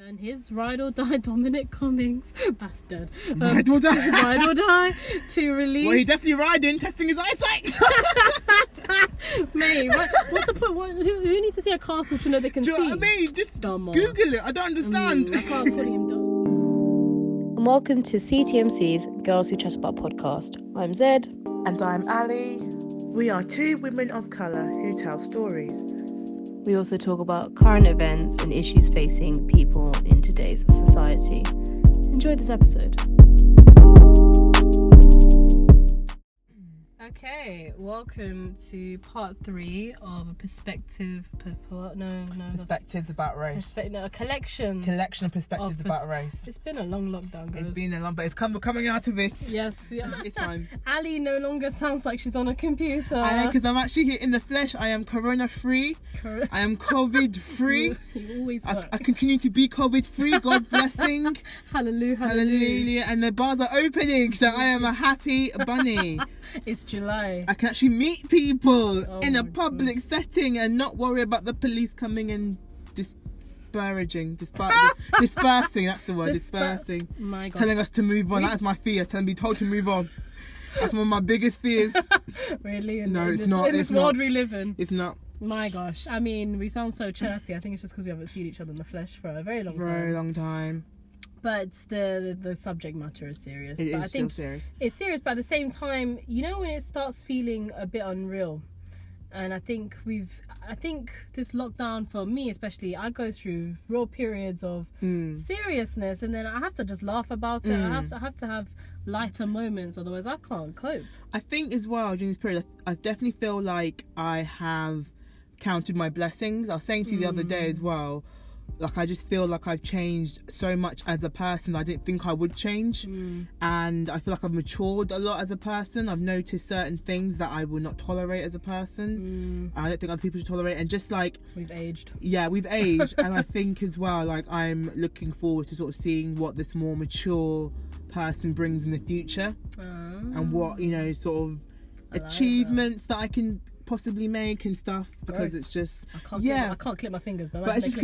And his ride or die, Dominic Cummings, that's dead. Ride or die. Ride or die to release. Well, he's definitely riding, testing his eyesight. Mate, what's the point? Who needs to see a castle to know they can see? Do you know what I mean? Just Dumbass. Google it. I don't understand. That's why I was calling him dumb. And welcome to CTMC's Girls Who Chat About podcast. I'm Zed. And I'm Ali. We are two women of colour who tell stories. We also talk about current events and issues facing people in today's society. Enjoy this episode. Okay, welcome to part 3 of a perspectives about race. A collection Collection of perspectives about race. It's been a long lockdown, guys. It's been a long, but we're coming out of it. Yes, we are. This time. Ali no longer sounds like she's on a computer. Because I'm actually here in the flesh. I am corona free. I am COVID free. You always work. I continue to be COVID free. God blessing. Hallelujah. Hallelujah. And the bars are opening, so I am a happy bunny. It's July. I can actually meet people in a my public setting and not worry about the police coming and dispersing. That's the word. Dispersing. My God. Telling us to move on. That is my fear. Being told to move on. That's one of my biggest fears. Really? No, it's not. In this world we live in. It's not. My gosh. I mean, we sound so chirpy. I think it's just because we haven't seen each other in the flesh for a very long time. Very long time. But the subject matter is serious. It but is I think still serious. It's serious, but at the same time, you know when it starts feeling a bit unreal. And I think this lockdown, for me especially, I go through real periods of seriousness, and then I have to just laugh about it. I have to have lighter moments, otherwise I can't cope. I think as well during this period, I definitely feel like I have counted my blessings. I was saying to you the other day as well, like I just feel like I've changed so much as a person I didn't think I would change. And I feel like I've matured a lot as a person. I've noticed certain things that I will not tolerate as a person. I don't think other people should tolerate, and just like We've aged. Yeah, we've aged. And I think as well, like I'm looking forward to sort of seeing what this more mature person brings in the future, and what, you know, sort of achievements that I can possibly make and stuff, because it's just I can't click my fingers, but it's just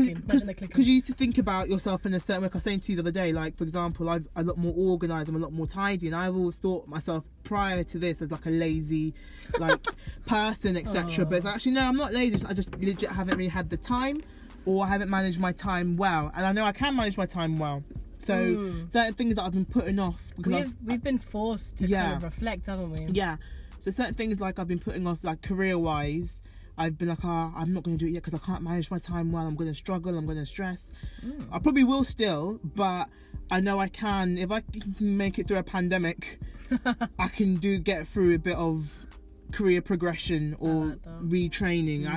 because you used to think about yourself in a certain way. Like I was saying to you the other day, like for example, I'm a lot more organised, I'm a lot more tidy, and I've always thought myself prior to this as like a lazy like person, etc. But it's actually, no, I'm not lazy, I just legit haven't really had the time, or I haven't managed my time well, and I know I can manage my time well. So certain things that I've been putting off because we've been forced to kind of reflect, haven't we? Yeah. So certain things like I've been putting off, like career-wise, I've been like, I'm not going to do it yet because I can't manage my time well. I'm going to struggle. I'm going to stress. I probably will still, but I know I can. If I can make it through a pandemic, I can get through a bit of career progression or retraining.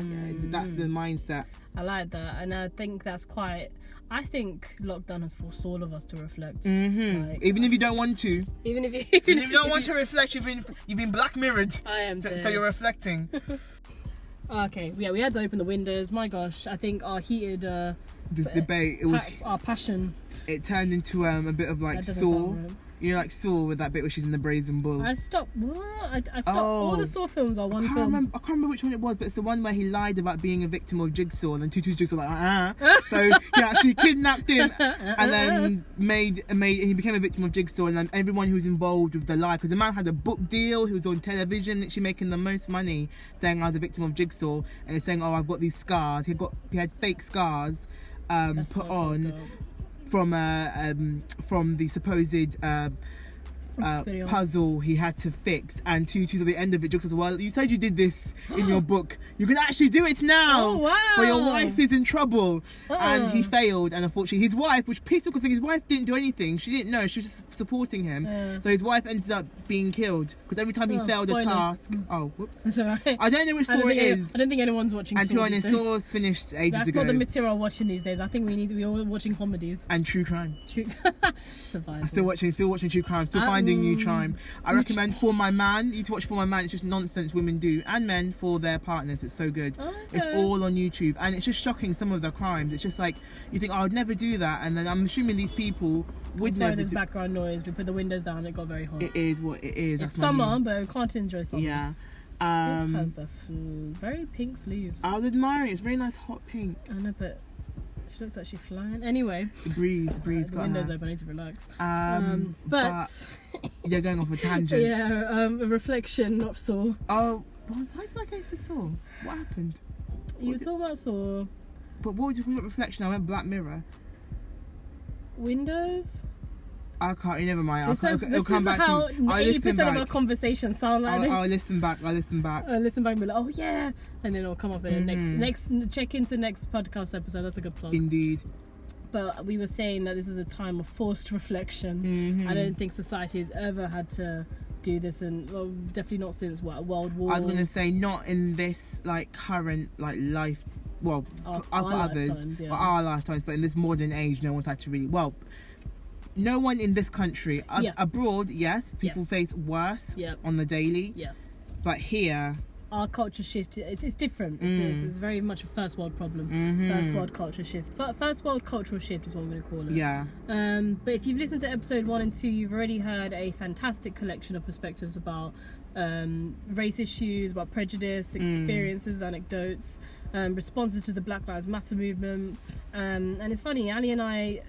That's the mindset. I like that, and I think that's quite. I think lockdown has forced all of us to reflect. Like, even if you don't want to. Even if you don't want to reflect, you've been black mirrored. I am. So you're reflecting. Okay, yeah, we had to open the windows. My gosh, I think our heated this debate, it was our passion. It turned into a bit of like Saw. You know, like Saw with that bit where she's in the brazen bull. I stopped. What? I stopped. All the Saw films are one film. I can't remember which one it was, but it's the one where he lied about being a victim of Jigsaw, and then Tutu's Jigsaw like So he actually kidnapped him, and then he became a victim of Jigsaw, and then everyone who was involved with the lie, because the man had a book deal, he was on television, actually making the most money, saying I was a victim of Jigsaw, and he's saying, I've got these scars. He had fake scars put on. From the supposed puzzle he had to fix, and Tutu's at the end of it, Jokes as well, you said you did this in your book, you can actually do it now. Oh, wow. But your wife is in trouble. And he failed, and unfortunately his wife, which pissed off because his wife didn't do anything, she didn't know, she was just supporting him. So his wife ended up being killed because every time he failed a task. Oh, whoops. That's alright. I don't know which Saw it is. I don't think anyone's watching Saw. And to be honest, Saw's finished ages That's ago. not the material I'm watching these days. I think we're all watching comedies and true crime. Survival. I'm still watching true crime, still finding new crime. I recommend For My Man. You need to watch For My Man. It's just nonsense women do, and men, for their partners. It's so good. Okay. It's all on YouTube, and it's just shocking, some of the crimes. It's just like, you think, I would never do that, and then I'm assuming these people would never. There's background noise. We put the windows down. It got very hot. It is what it is. It's summer, but we can't enjoy summer. Yeah. This has the very pink sleeves. I was admiring it. It's very nice hot pink. I know, but She looks like she's flying. Anyway. The breeze The got window's her. open, I need to relax. But you're going off a tangent. Yeah, a reflection, not Saw. Oh, why is that case with Saw? What happened? You were talking about Saw. But what was your reflection? I went Black Mirror. Windows? I can't. Never mind. This It'll come is back how to me. I'll 80% listen of back. our conversations sound like this. I'll listen back. I'll listen back and be like, oh yeah, and then it'll come up in the next check into next podcast episode. That's a good plug. Indeed. But we were saying that this is a time of forced reflection. I don't think society has ever had to do this, and well, definitely not since World War. I was gonna say not in this like current like life. Well, for others, lifetimes, our lifetimes, but in this modern age, no one's had to really. Well, no one in this country. Abroad, yes, people face worse on the daily. Yeah. But here, our culture shift, it's different. It's very much a first world problem. First world culture shift. First world cultural shift is what I'm going to call it. Yeah. But if you've listened to episode 1 and 2, you've already heard a fantastic collection of perspectives about race issues, about prejudice, experiences, anecdotes, responses to the Black Lives Matter movement. And it's funny, Ali and I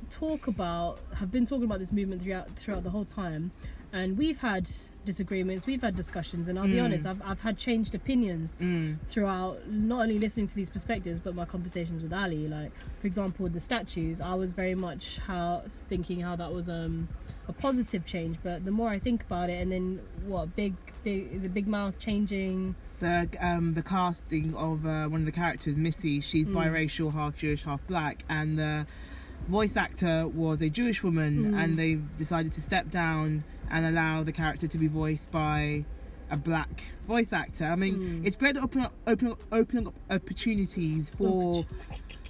have been talking about this movement throughout the whole time. And we've had disagreements, we've had discussions, and I'll be honest, I've had changed opinions throughout not only listening to these perspectives, but my conversations with Ali. Like, for example, with the statues, I was very much thinking how that was a positive change. But the more I think about it, and then is it Big Mouth changing? The casting of one of the characters, Missy, she's biracial, half Jewish, half black, and the voice actor was a Jewish woman, and they decided to step down and allow the character to be voiced by a black voice actor. I mean, it's great to opening up opportunities for.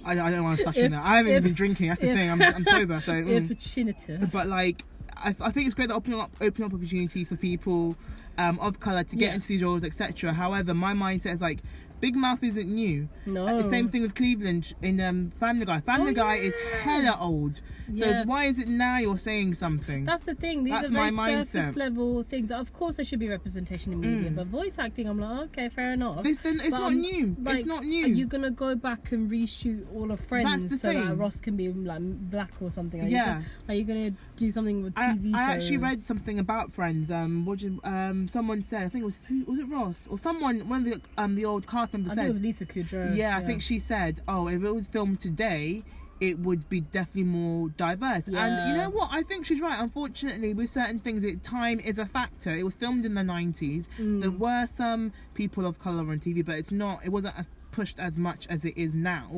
I don't want to touch on that. I haven't even been drinking. That's the thing. I'm sober, so. Opportunities. But like, I think it's great to opening up opportunities for people of colour to get into these roles, etc. However, my mindset is like, Big Mouth isn't new. No. The same thing with Cleveland in Family Guy. Family Guy is hella old. So why is it now you're saying something? That's the thing. These are very surface level things. Of course there should be representation in media, but voice acting, I'm like, okay, fair enough. It's not new. Like, it's not new. Are you going to go back and reshoot all of Friends so that Ross can be like black or something? Are you going to do something with TV shows? I actually read something about Friends. Someone said, I think was it Ross? Or someone, one of the old cast members said. I think it was Lisa Kudrow. Yeah, I think she said, if it was filmed today, it would be definitely more diverse. And you know what? I think she's right. Unfortunately, with certain things, time is a factor. It was filmed in the 90s. There were some people of colour on TV, but it wasn't pushed as much as it is now.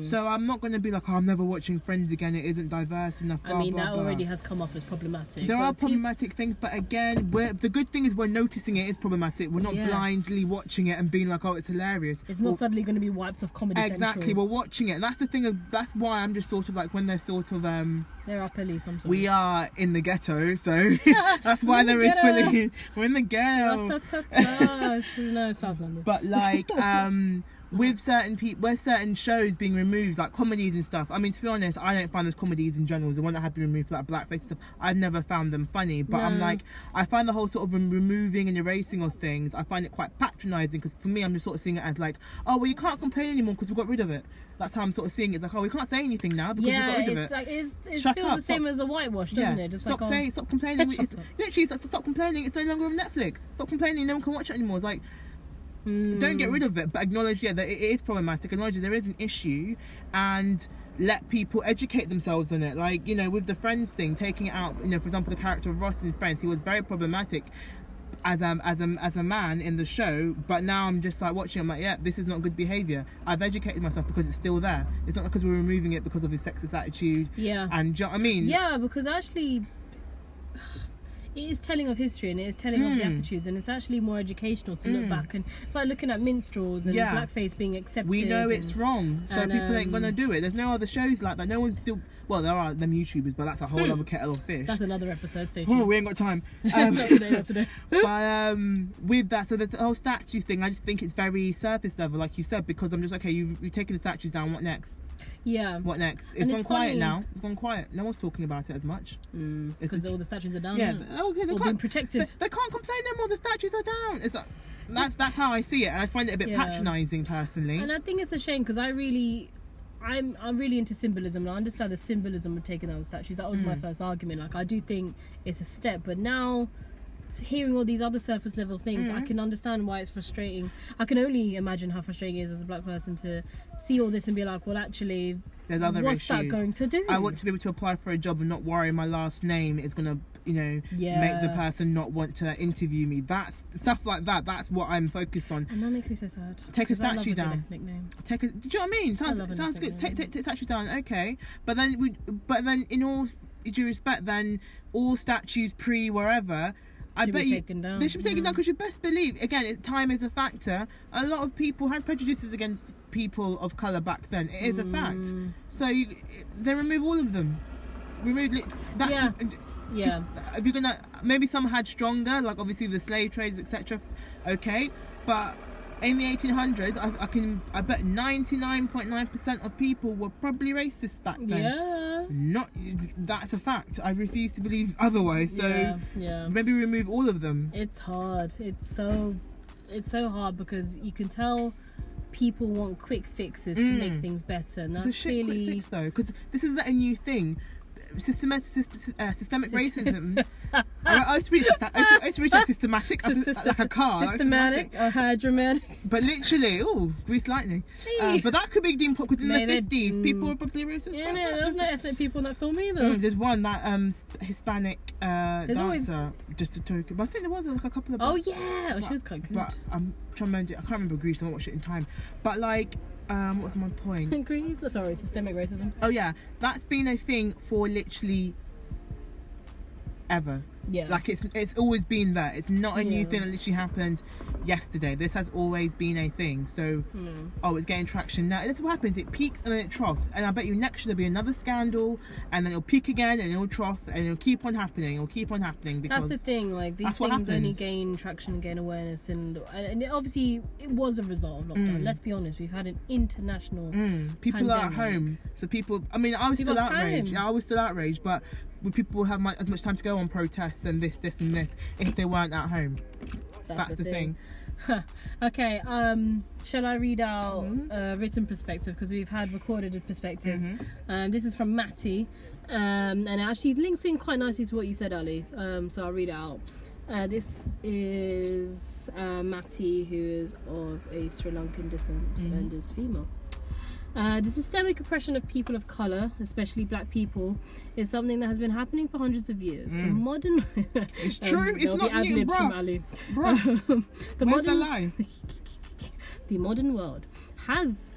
So I'm not going to be like, I'm never watching Friends again, it isn't diverse enough, blah, that already has come up as problematic. There are problematic things, but again, the good thing is we're noticing it is problematic. We're not blindly watching it and being like, oh, it's hilarious. It's not suddenly going to be wiped off Comedy Exactly, Central. we're watching it. That's the thing. That's why I'm just sort of like, when they're sort of they're our police, I'm sorry. We are in the ghetto, so that's why there is police. We're in the ghetto. No, South London. But like with certain people, where certain shows being removed, like comedies and stuff. I mean, to be honest, I don't find those comedies in general, the one that have been removed for like blackface stuff, I've never found them funny. But I'm like, I find the whole sort of removing and erasing of things, I find it quite patronising, because for me, I'm just sort of seeing it as like, oh, well, you can't complain anymore because we got rid of it. That's how I'm sort of seeing it. It's like, oh, we can't say anything now because we got rid of it. Like, it feels the same as a whitewash, doesn't it? Just stop complaining. Literally, stop complaining. It's no longer on Netflix. Stop complaining. No one can watch it anymore. It's like, don't get rid of it, but acknowledge that it is problematic. Acknowledge there is an issue, and let people educate themselves on it. Like, you know, with the Friends thing, taking it out. You know, for example, the character of Ross in Friends, he was very problematic as a man in the show, but now I'm just like watching, I'm like, yeah, this is not good behaviour. I've educated myself because it's still there. It's not because we're removing it because of his sexist attitude. And do you know what I mean? Yeah, because actually it is telling of history, and it is telling of the attitudes, and it's actually more educational to look back. And it's like looking at minstrels and blackface being accepted. We know it's wrong, so people ain't gonna do it. There's no other shows like that. No one's still. Well, there are them YouTubers, but that's a whole other kettle of fish. That's another episode. Stay tuned. Oh, we ain't got time. Not today. But with that, so the whole statue thing, I just think it's very surface level, like you said, because I'm just okay. You've taken the statues down. What next? Yeah. What next? It's gone quiet now. It's gone quiet. No one's talking about it as much. Because all the statues are down. Yeah. Okay. They can't protected. They can't complain anymore. The statues are down. It's like, that's how I see it. I find it a bit patronising personally. And I think it's a shame because I really I'm really into symbolism, and I understand the symbolism of taking down the statues. That was my first argument. Like, I do think it's a step, but now hearing all these other surface level things, I can understand why it's frustrating. I can only imagine how frustrating it is as a black person to see all this and be like, well, actually, there's other what's issues. that going to do? I want to be able to apply for a job and not worry my last name is going to, you know, make the person not want to interview me. That's stuff like that. That's what I'm focused on. And that makes me so sad. Take a statue down. Ethnic name. Do you know what I mean? Sounds good. Take statue down. Okay, but then in all due respect, then all statues pre wherever. I bet you they should be taken down, because you best believe, again, time is a factor. A lot of people had prejudices against people of colour back then. It is a fact. So they remove all of them. Yeah. If you're gonna, maybe some had stronger, like obviously the slave trades, etc. Okay, but in the 1800s, I bet 99.9% of people were probably racist back then. Yeah. That's a fact. I refuse to believe otherwise. So maybe remove all of them. It's hard. It's so hard, because you can tell people want quick fixes to make things better, and that's it's a shit quick fix though, because this is a new thing. Systemic racism. I used to read that systematic, like a car. Systematic or hydromatic. But literally, Grease lightning. But that could be deemed because in the 50s, people were probably racist. Yeah, there was no ethnic people in that film either. There's one, that Hispanic dancer, just a token. But I think there was like a couple of. Oh yeah, she was quite good. But I'm trying to remember. I can't remember Grease. I don't watch it in time. But like. What was my point? Grease? Sorry, systemic racism. Oh yeah, that's been a thing for literally ever. Yeah. Like it's always been there. It's not a new thing that literally happened yesterday. This has always been a thing. So it's getting traction now. And that's what happens. It peaks and then it troughs. And I bet you next year there'll be another scandal, and then it'll peak again and it'll trough, and it'll keep on happening. Because that's the thing. Like, these things only gain traction and gain awareness, and obviously it was a result of lockdown. Let's be honest. We've had an international people pandemic. are at home. So people. I mean, I was still outraged. Yeah, I was still outraged, but would people have as much time to go on protests and this and this if they weren't at home? That's the thing. Okay, shall I read out written perspective, because we've had recorded perspectives. This is from Matty, and it actually links in quite nicely to what you said, Ali, so I'll read it out. This is Matty, who is of a Sri Lankan descent and is female. The systemic oppression of people of colour, especially black people, is something that has been happening for hundreds of years. The modern... It's true, it's not new, bro. Where's the lie? The modern world has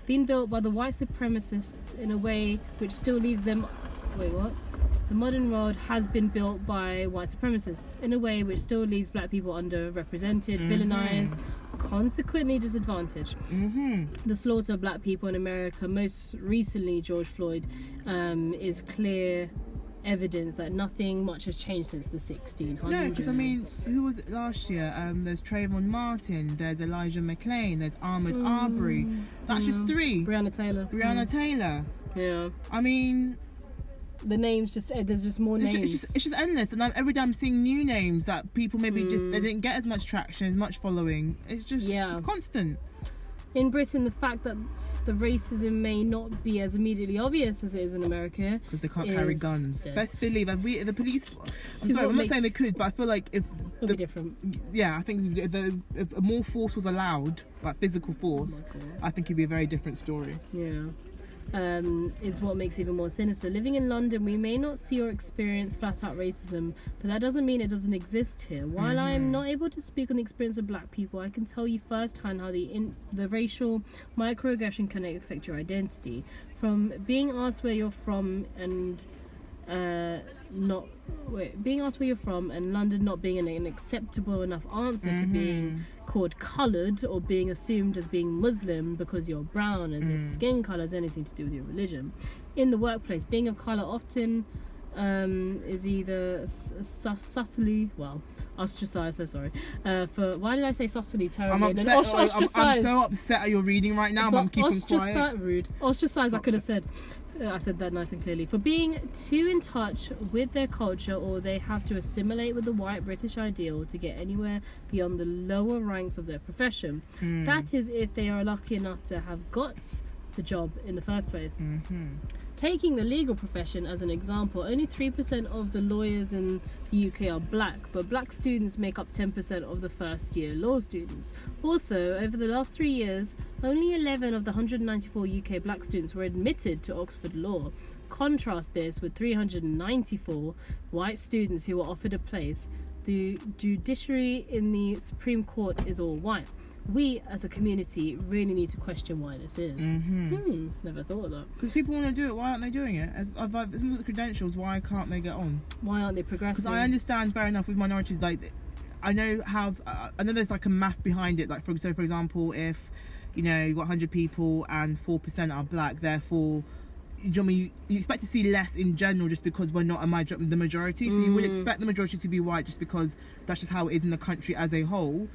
been built by the white supremacists in a way which still leaves them... Wait, what? The modern world has been built by white supremacists in a way which still leaves black people underrepresented, villainized, consequently disadvantaged. The slaughter of black people in America, most recently George Floyd, is clear evidence that nothing much has changed since the 1600s. No, because I mean, who was it last year? There's Trayvon Martin, there's Elijah McClain, there's Ahmaud Arbery. That's just three. Breonna Taylor. Yeah. I mean, the names there's just more names. It's just endless, and every day I'm seeing new names that people maybe they didn't get as much traction, as much following. It's just it's constant. In Britain, the fact that the racism may not be as immediately obvious as it is in America, because they can't carry guns. Dead. Best believe, the police. I'm not saying they could, but I feel like if it'll be different. Yeah, I think if more force was allowed, like physical force, I think it'd be a very different story. Yeah. Is what makes it even more sinister. Living in London, we may not see or experience flat-out racism, but that doesn't mean it doesn't exist here. While I am not able to speak on the experience of black people, I can tell you firsthand how the racial microaggression can affect your identity. From being asked where you're from and being asked where you're from and London not being an acceptable enough answer to being called coloured, or being assumed as being Muslim because you're brown, as if skin colour has anything to do with your religion. In the workplace, being of colour often is either subtly ostracized. So sorry. Why did I say subtly? Terribly. I'm so upset at your reading right now, but I'm keeping quiet. Rude. Ostracized. I could have said. I said that nice and clearly. For being too in touch with their culture, or they have to assimilate with the white British ideal to get anywhere beyond the lower ranks of their profession. That is, if they are lucky enough to have got the job in the first place. Mm-hmm. Taking the legal profession as an example, only 3% of the lawyers in the UK are black, but black students make up 10% of the first year law students. Also, over the last 3 years, only 11 of the 194 UK black students were admitted to Oxford Law. Contrast this with 394 white students who were offered a place. The judiciary in the Supreme Court is all white. We as a community really need to question why this is. Never thought of that. Because people want to do it, why aren't they doing it? If some of the credentials, why can't they get on? Why aren't they progressing? Because I understand, fair enough, with minorities, like I know there's like a math behind it. Like for example, if you've got 100 people and 4% are black, therefore, do you know what I mean? You expect to see less in general just because we're not the majority. So you would expect the majority to be white just because that's just how it is in the country as a whole.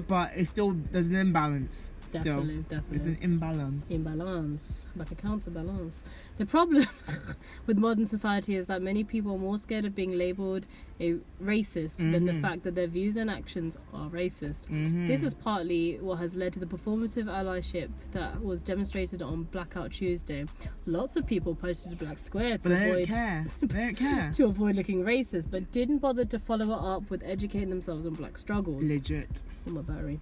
But it's still, there's an imbalance. Definitely. It's an imbalance. Like a counterbalance. The problem with modern society is that many people are more scared of being labelled a racist than the fact that their views and actions are racist. This is partly what has led to the performative allyship that was demonstrated on Blackout Tuesday. Lots of people posted a black square to avoid They don't care. to avoid looking racist, but didn't bother to follow it up with educating themselves on black struggles. Legit. On my battery.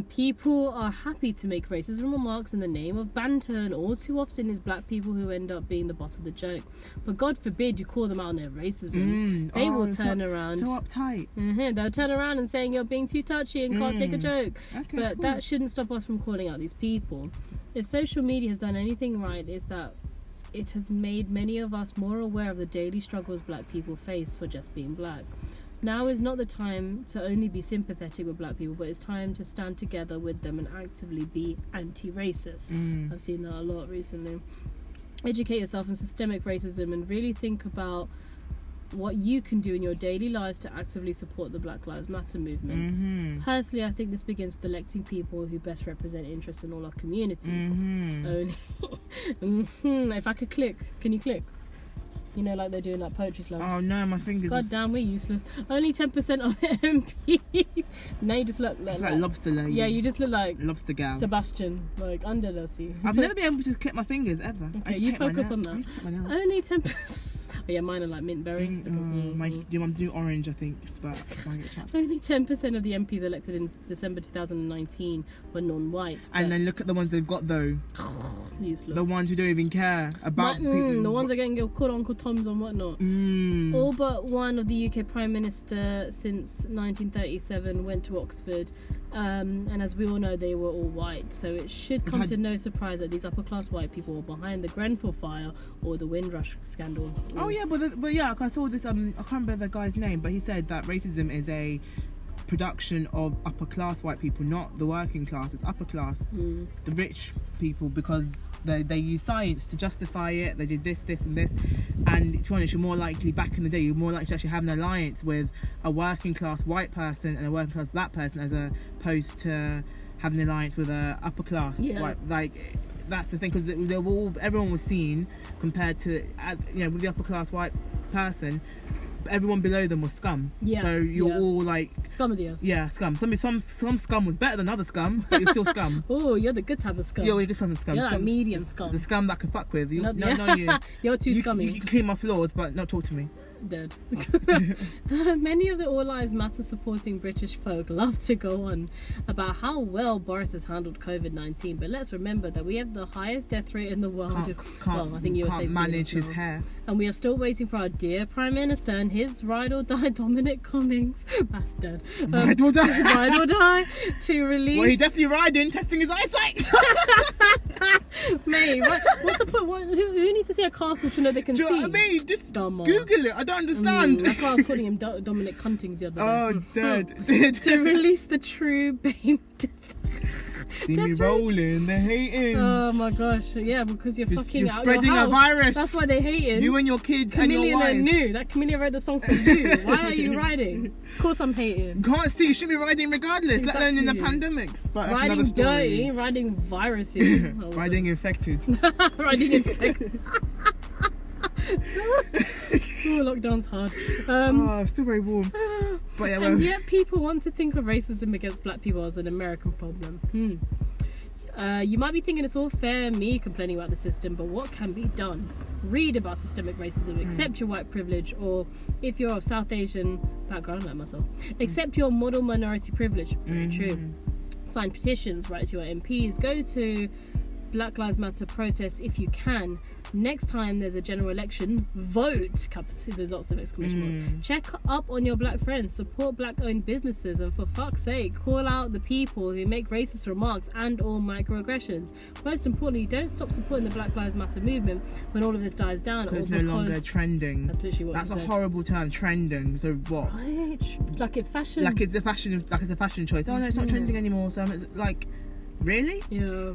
People are happy to make racism remarks in the name of banter, and all too often is black people who end up being the boss of the joke. But God forbid you call them out on their racism. They will turn around. So uptight. They'll turn around and saying you're being too touchy and can't take a joke. Okay, but cool. that shouldn't stop us from calling out these people. If social media has done anything right, it's that it has made many of us more aware of the daily struggles black people face for just being black. Now is not the time to only be sympathetic with black people, but it's time to stand together with them and actively be anti-racist. I've seen that a lot recently. Educate yourself on systemic racism and really think about what you can do in your daily lives to actively support the Black Lives Matter movement. Personally, I think this begins with electing people who best represent interests in all our communities. Only if I could click, can you click? Like they're doing like poetry slams. Oh no, my fingers. God damn, we're useless. Only 10% of the MPs. Now you just look like lobster lady. Yeah, you just look like lobster gal. Sebastian, like under the sea. I've never been able to click my fingers ever. Okay, you focus on that. Only 10%. Oh yeah, mine are like mint berry. I'm doing orange, I think, but I might get a chance. Only 10% of the MPs elected in December 2019 were non-white. And then look at the ones they've got though. Useless. The ones who don't even care about people. The ones that are getting called Uncle Toms and whatnot. All but one of the UK Prime Minister since 1937 went to Oxford. And as we all know, they were all white, so it should come to no surprise that these upper class white people were behind the Grenfell fire or the Windrush scandal. Oh yeah, but yeah, I saw this. I can't remember the guy's name, but he said that racism is a production of upper class white people, not the working class. It's upper class, the rich people, because they use science to justify it. They did this and this, and to be honest, you're more likely, back in the day, you're more likely to actually have an alliance with a working class white person and a working class black person as opposed to having an alliance with a upper class white. Like, that's the thing, because everyone was seen compared to with the upper class white person. Everyone below them was scum. Yeah. So you're all like scum of the earth. Yeah, scum. Some scum was better than other scum, but you're still scum. Oh, you're the good type of scum. You're good type of scum. You're like medium scum. The scum that I can fuck with. Not you. You're too scummy. You can clean my floors, but not talk to me. Dead. Many of the All Lives Matter supporting British folk love to go on about how well Boris has handled COVID-19, but let's remember that we have the highest death rate in the world. I think you can't manage his hair, and we are still waiting for our dear Prime Minister and his ride or die Dominic Cummings. That's dead. Ride or die. Ride or die to release. Well, he's definitely riding, testing his eyesight. Mate, what's the point? Who needs to see a castle to know they can see? Do you know what I mean? Just Dumbass. Google it. I don't understand. That's why I was calling him Dominic Cuntings the other day. Oh, dead. To release the true BAME. See me rolling, they're hating. Oh my gosh, yeah, because you're fucking out spreading your house. a virus. That's why they're hating. You and your kids Chameleon and your wife. and New. That Chameleon wrote the song for you. Why are you riding? Of course I'm hating. Can't see, you should be riding regardless, let alone in the pandemic. But that's riding another story. dirty, riding viruses. Riding infected. Riding infected. Lockdown's hard. It's still very warm. But yeah, and yet people want to think of racism against black people as an American problem. You might be thinking it's all fair, me complaining about the system, but what can be done? Read about systemic racism, accept your white privilege, or if you're of South Asian background, like myself, accept your model minority privilege. Very true. Sign petitions, write to your MPs, go to Black Lives Matter protests if you can. Next time there's a general election, vote. There's lots of exclamation marks. Check up on your black friends, support black owned businesses, and for fuck's sake, call out the people who make racist remarks and or microaggressions. Most importantly, don't stop supporting the Black Lives Matter movement when all of this dies down. Because it's no longer trending. That's literally what That's a horrible term, trending. So what? Right. Like it's fashion. Like it's a fashion choice. Oh no, it's not trending anymore. So like, really? Yeah.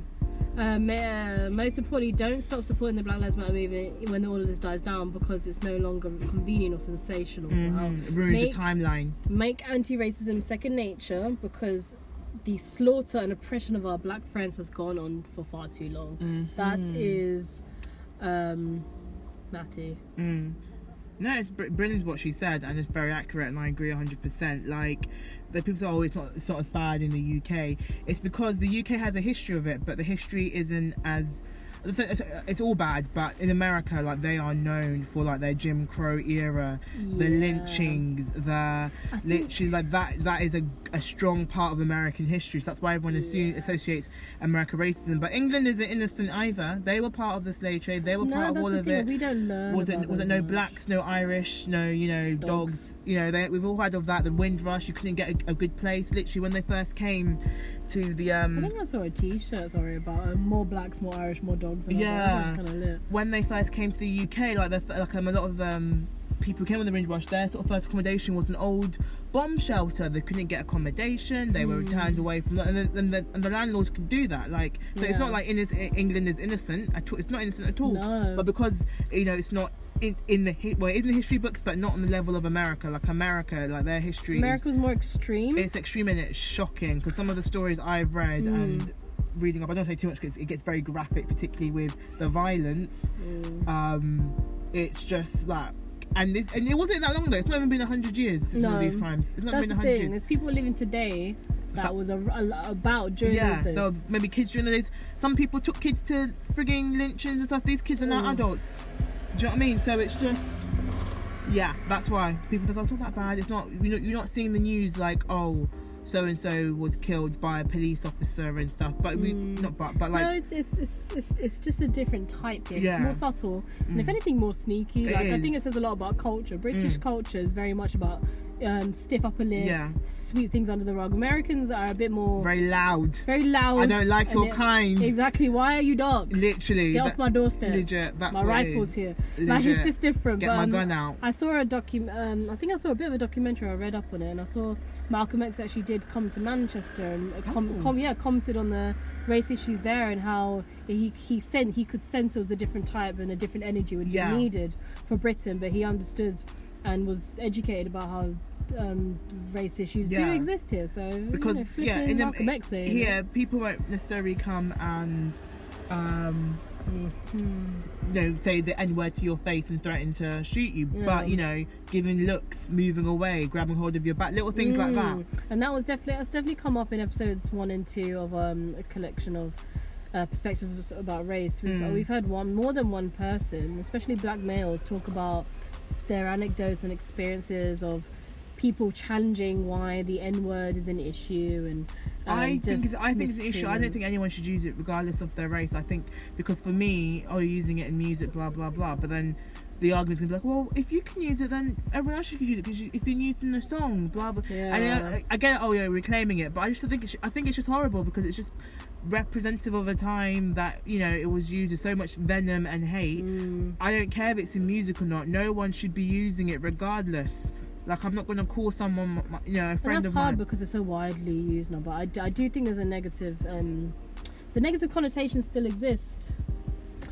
Most importantly, don't stop supporting the Black Lives Matter movement when all of this dies down, because it's no longer convenient or sensational. It ruins your timeline. Make anti-racism second nature, because the slaughter and oppression of our black friends has gone on for far too long. That is Matty. No, it's brilliant what she said, and it's very accurate, and I agree 100%. Like, the people say, oh, it's not as bad in the UK. It's because the UK has a history of it, but the history isn't as... It's all bad, but in America, like, they are known for like their Jim Crow era, the lynchings, literally like that is a strong part of American history. So that's why everyone associates America racism. But England isn't innocent either. They were part of the slave trade. They were part of all of it. We don't learn. Was it no blacks, no Irish, no dogs. We've all heard of that. The Windrush. You couldn't get a good place. Literally, when they first came to the I think I saw a T-shirt. About more blacks, more Irish, more dogs. And that was kind of lit. When they first came to the UK, a lot of people who came on the Windrush, their sort of first accommodation was an old bomb shelter. They couldn't get accommodation. They were turned away from that, and the landlords could do that. Like, so it's not like England is innocent at all. It's not innocent at all. No. But because it's not it is in the history books, but not on the level of America. Like America, like their history. America's more extreme. It's extreme and it's shocking, because some of the stories I've read and reading up, I don't say too much because it gets very graphic, particularly with the violence. It's just like. And it wasn't that long ago. It's not even been 100 years since all these crimes. It's not been 100 years. There's people living today that was about during those days. Yeah, maybe kids during the days. Some people took kids to frigging lynchings and stuff. These kids are now adults. Do you know what I mean? So it's just, that's why people think, oh, it's not that bad. It's not. You're not seeing the news like, oh, so and so was killed by a police officer and stuff. But but like, no, it's just a different type thing. Yeah. It's more subtle, and if anything, more sneaky. Like, I think it says a lot about culture. British culture is very much about stiff upper lip, sweep things under the rug. Americans are a bit more very loud. I don't like your kind. Exactly. Why are you dark? Literally, get off my doorstep. Legit. That's my rifle's here. Legit. Like, it's just different. Get my gun out. I saw I think I saw a bit of a documentary. I read up on it, and I saw Malcolm X actually did come to Manchester and commented on the race issues there, and how he could sense it was a different type and a different energy would be needed for Britain, but he understood and was educated about how race issues do exist here. So because in Malcolm X people won't necessarily come and say the N-word to your face and threaten to shoot you, but giving looks, moving away, grabbing hold of your back, little things like that. And that's definitely come up in episodes 1 and 2 of a collection of perspectives about race. We've heard more than one person, especially black males, talk about their anecdotes and experiences of people challenging why the N-word is an issue, and I think it's an issue. I don't think anyone should use it regardless of their race. I think, because for me, you're using it in music, blah blah blah, but then the argument's gonna be like, well, if you can use it, then everyone else should use it because it's been used in the song, blah blah. And I get it, reclaiming it, but I just think it's just horrible, because it's just representative of a time that it was used with so much venom and hate. I don't care if it's in music or not. No one should be using it regardless. Like, I'm not going to call someone, a friend of mine. And that's hard because it's so widely used now. But I do think there's a negative. The negative connotations still exist.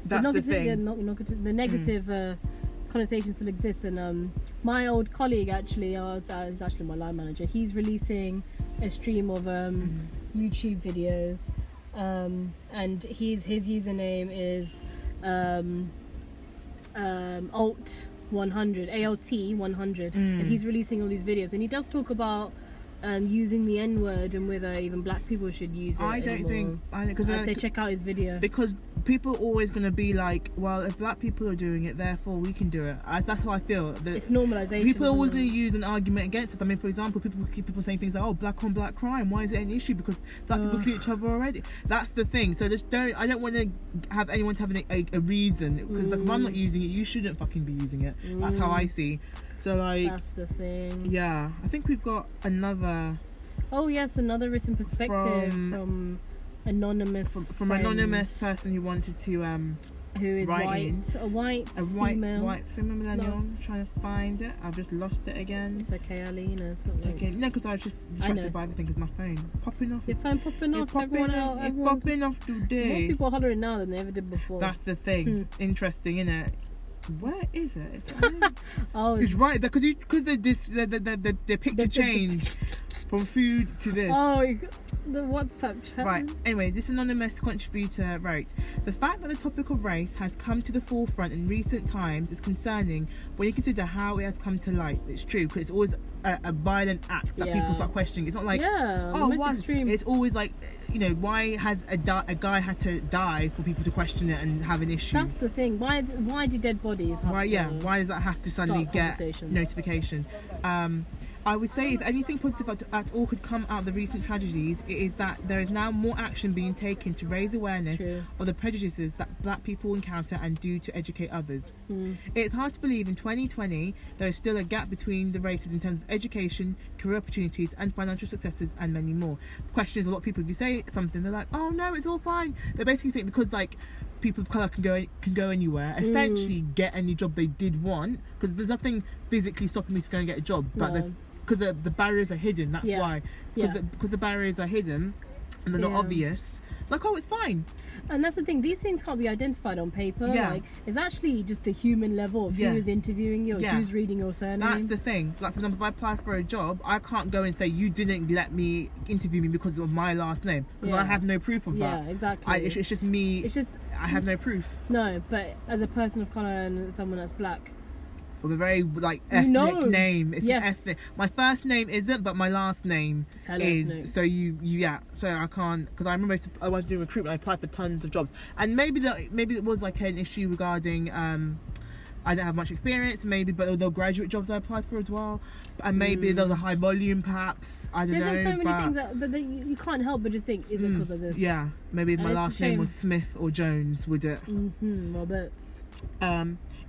That's the thing. The negative connotations still exist. And my old colleague, actually, is actually my line manager. He's releasing a stream of YouTube videos, and his username is ALT 100, and he's releasing all these videos, and he does talk about using the N-word and whether even black people should use it I don't anymore. think because I'd say check out his video. because people are always going to be like, well, if black people are doing it, therefore we can do it. That's how I feel. It's normalization. People are always isn't going it? to use an argument against us. I mean, for example, people saying things like, oh, black on black crime, why is it an issue? Because black people kill each other already. That's the thing. So I don't want to have anyone to have a reason, because like, if I'm not using it, you shouldn't fucking be using it. That's how I see. So like, that's the thing. yeah, I think we've got another Oh yes, another written perspective from anonymous from an anonymous person who wanted to who is writing. a white female. female millennial. No. Trying to find it. I've just lost it again. It's okay, Aline or something. Okay, no, because I was just distracted by everything because my phone popping off. Your phone popping off. It's popping off today. More people are hollering now than they ever did before. That's the thing. Interesting, isn't it? Where is it? It's right there because the picture changed from food to this. Oh, the WhatsApp chat. Right. Anyway, this anonymous contributor wrote, the fact that the topic of race has come to the forefront in recent times is concerning when you consider how it has come to light. It's true, because it's always a violent act that people start questioning. It's not like, extreme. It's always like, why has a guy had to die for people to question it and have an issue? That's the thing. Why do dead bodies have why does that have to suddenly get notification? I would say if anything positive at all could come out of the recent tragedies, it is that there is now more action being taken to raise awareness of the prejudices that black people encounter and do to educate others. It's hard to believe in 2020 there is still a gap between the races in terms of education, career opportunities and financial successes and many more. The question is, a lot of people, if you say something, they're like, oh no, it's all fine. They basically think because like people of colour can go anywhere, essentially get any job they did want, because there's nothing physically stopping me to go and get a job, but there's because the barriers are hidden. That's why. Because the barriers are hidden and they're not obvious. Like, oh, it's fine. And that's the thing. These things can't be identified on paper. Yeah. Like, it's actually just the human level of who is interviewing you, or who's reading your surname. That's the thing. Like, for example, if I apply for a job, I can't go and say you didn't let me interview me because of my last name, because I have no proof of that. Yeah, exactly. It's just me. It's just I have no proof. No, but as a person of colour and someone that's black, with a very like ethnic name. It's an ethnic. My first name isn't, but my last name is. Ethnic. So So I can't, because I remember I was doing recruitment. I applied for tons of jobs, and maybe it was like an issue regarding I don't have much experience, but they'll graduate jobs I applied for as well, and maybe there was a high volume, perhaps. I don't know. There's so many things that you can't help but just think, is it because of this? Yeah, maybe if my last name was Smith or Jones, would it? Roberts.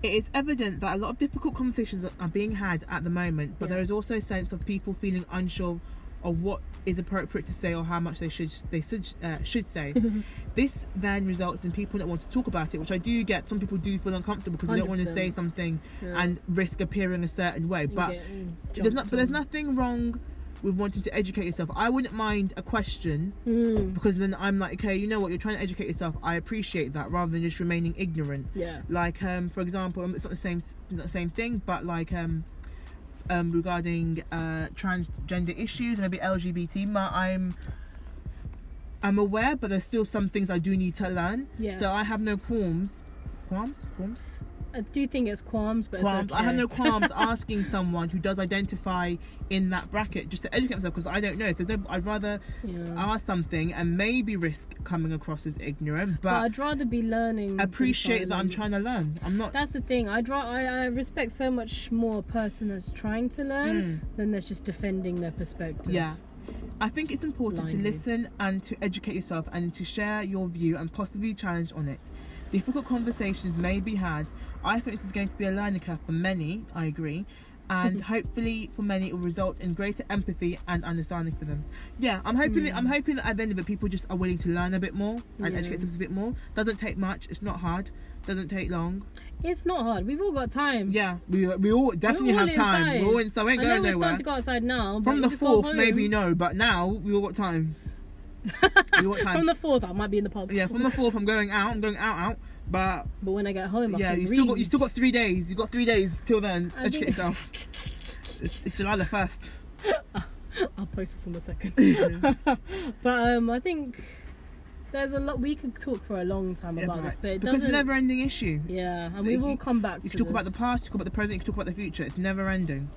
It is evident that a lot of difficult conversations are being had at the moment, but there is also a sense of people feeling unsure of what is appropriate to say or how much they should say. This then results in people that want to talk about it, which I do get. Some people do feel uncomfortable because they don't want to say something and risk appearing a certain way. But there's nothing wrong with wanting to educate yourself. I wouldn't mind a question, because then I'm like, okay, you know what, you're trying to educate yourself. I appreciate that, rather than just remaining ignorant. Yeah. Like for example, it's not the same thing, but like regarding transgender issues, maybe LGBT, I'm aware, but there's still some things I do need to learn. Yeah. So I have no qualms. I do think it's qualms, but qualms. It's okay. I have no qualms asking someone who does identify in that bracket just to educate myself, because I don't know. So I'd rather ask something and maybe risk coming across as ignorant, but I'd rather be learning. Appreciate that I'm trying to learn. I'm not. That's the thing. I respect so much more a person that's trying to learn than that's just defending their perspective. Yeah. I think it's important to listen and to educate yourself and to share your view and possibly challenge on it. Difficult conversations may be had. I think this is going to be a learning curve for many, I agree, and hopefully for many it will result in greater empathy and understanding for them. Yeah, I'm hoping that at the end of it people just are willing to learn a bit more and educate themselves a bit more. Doesn't take much, it's not hard, doesn't take long. It's not hard. We've all got time. Yeah, we all definitely have time. We're all inside. We ain't going nowhere. We're starting to go outside now. From the 4th, maybe no, but now we all got time. From the 4th, I might be in the pub. Yeah, from the 4th, I'm going out. But when I get home, I can you still got 3 days. You've got 3 days till then. Educate yourself. It's July the 1st. I'll post this on the 2nd. But I think there's a lot we could talk for a long time about this, but because it's a never-ending issue. Yeah, and we've all come back. You can talk about the past, you can talk about the present, you can talk about the future. It's never-ending.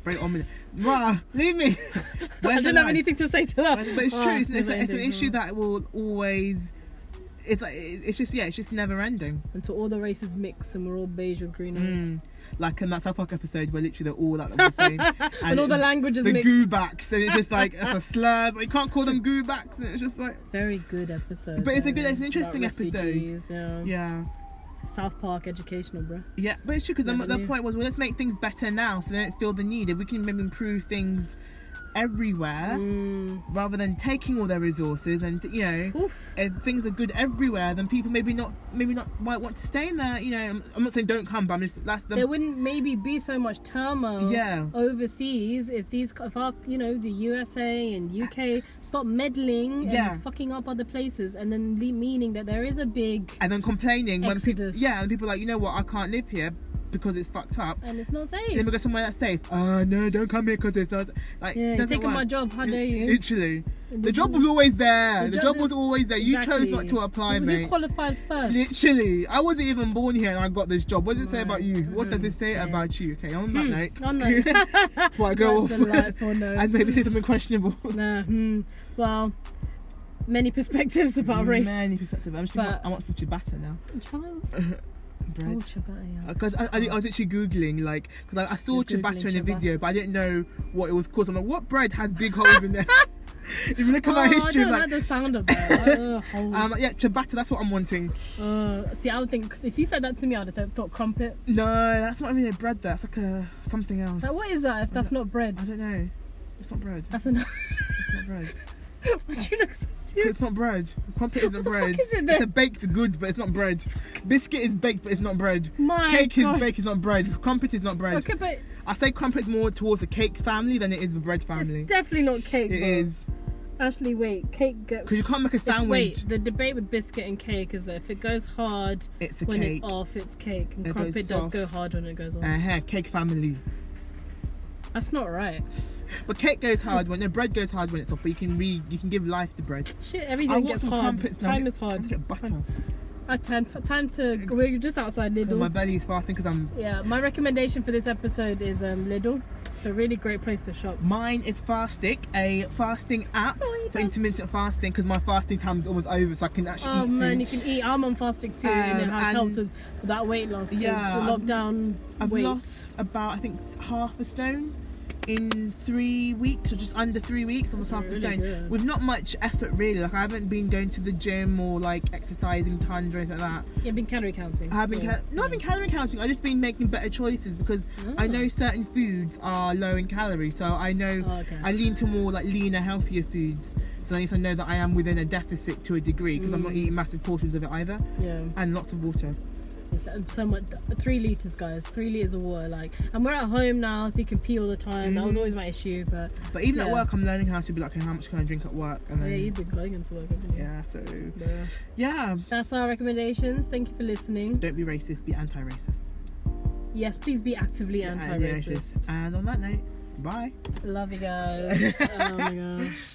Very ominous. Bruh, leave me. I didn't have anything to say to that. But it's true. It's an never-ending, issue that will always. It's like it's just never ending. Until all the races mix and we're all beige with green eyes. Like in that South Park episode where literally they're all like the same. And all the languages the mix. goobacks, and it's just like it's a slur. Like, you can't call them goobacks, and it's just like. Very good episode. But it's an interesting episode. Yeah. South Park educational, bro. Yeah, but it's true because the point was, well, let's make things better now, so they don't feel the need. If we can maybe improve things everywhere, rather than taking all their resources, and if things are good everywhere, then people maybe not might want to stay in there. I'm not saying don't come, but I'm just there wouldn't maybe be so much turmoil overseas if our the USA and UK stop meddling and fucking up other places, and then meaning that there is a big and then complaining exodus. and people are like, you know what, I can't live here because it's fucked up and it's not safe. Let me go somewhere that's safe. No, don't come here because it's not like. You're taking my job. How dare you? Literally, the job was always there. The job was always there. Exactly. You chose not to apply, mate. You qualified first. Literally, I wasn't even born here and I got this job. What does it say about you? What does it say about you? Okay, on that note. On that. Before I go off note. and maybe say something questionable. Well, many perspectives about race. Many perspectives. I want some ciabatta now. Bread. Because I was actually googling, like, because I saw ciabatta in a video, but I didn't know what it was called. So I'm like, what bread has big holes in there? If you look at my history, I don't like the sound of that. I'm like, yeah, ciabatta, that's what I'm wanting. See, I would think if you said that to me, I'd have thought crumpet. No, that's not really a bread. That's like something else. Like, what is that if that's not bread? I don't know. It's not bread. It's not bread. Would you look so serious? It's not bread. Crumpet isn't bread. What is it then? It's a baked good, but it's not bread. Biscuit is baked, but it's not bread. Cake is baked, it's not bread. Crumpet is not bread. Okay, but I say crumpet's more towards the cake family than it is the bread family. It's definitely not cake. It is. Actually, wait, cake goes. Because you can't make a sandwich. Wait, the debate with biscuit and cake is that if it goes hard it's when cake. it's off, it's cake. And it crumpet does go hard when it goes off. Cake family. That's not right. But cake goes hard when the bread goes hard when it's off. But you can give life to bread. Shit, everything gets hard. Time is hard. I get butter. Time to. We're just outside Lidl. My belly is fasting because I'm. Yeah, my recommendation for this episode is Lidl. It's a really great place to shop. Mine is Fastic, a fasting app for intermittent fasting, because my fasting time is almost over, so I can actually eat soon. Oh man, you can eat. I'm on Fastic too, and it has helped with that weight loss. Yeah, lockdown. I've lost about, I think, half a stone in 3 weeks, or just under 3 weeks. Almost half a stone good. with not much effort really. Like, I haven't been going to the gym or like exercising tons or anything like that. You've been calorie counting. I have been not been calorie counting. I've just been making better choices, because I know certain foods are low in calories, so I know I lean to more like leaner, healthier foods. So at least I know that I am within a deficit to a degree, because I'm not eating massive portions of it either. Yeah. And lots of water. It's so much. 3 litres, guys. 3 litres of water. Like, and we're at home now, so you can pee all the time. That was always my issue, but even at work, I'm learning how to be like, okay, how much can I drink at work? And then, you've been going into work, haven't you? Yeah, so yeah. That's our recommendations. Thank you for listening. Don't be racist, be anti-racist. Yes, please be actively anti-racist. And on that note, bye. Love you guys. Oh my gosh.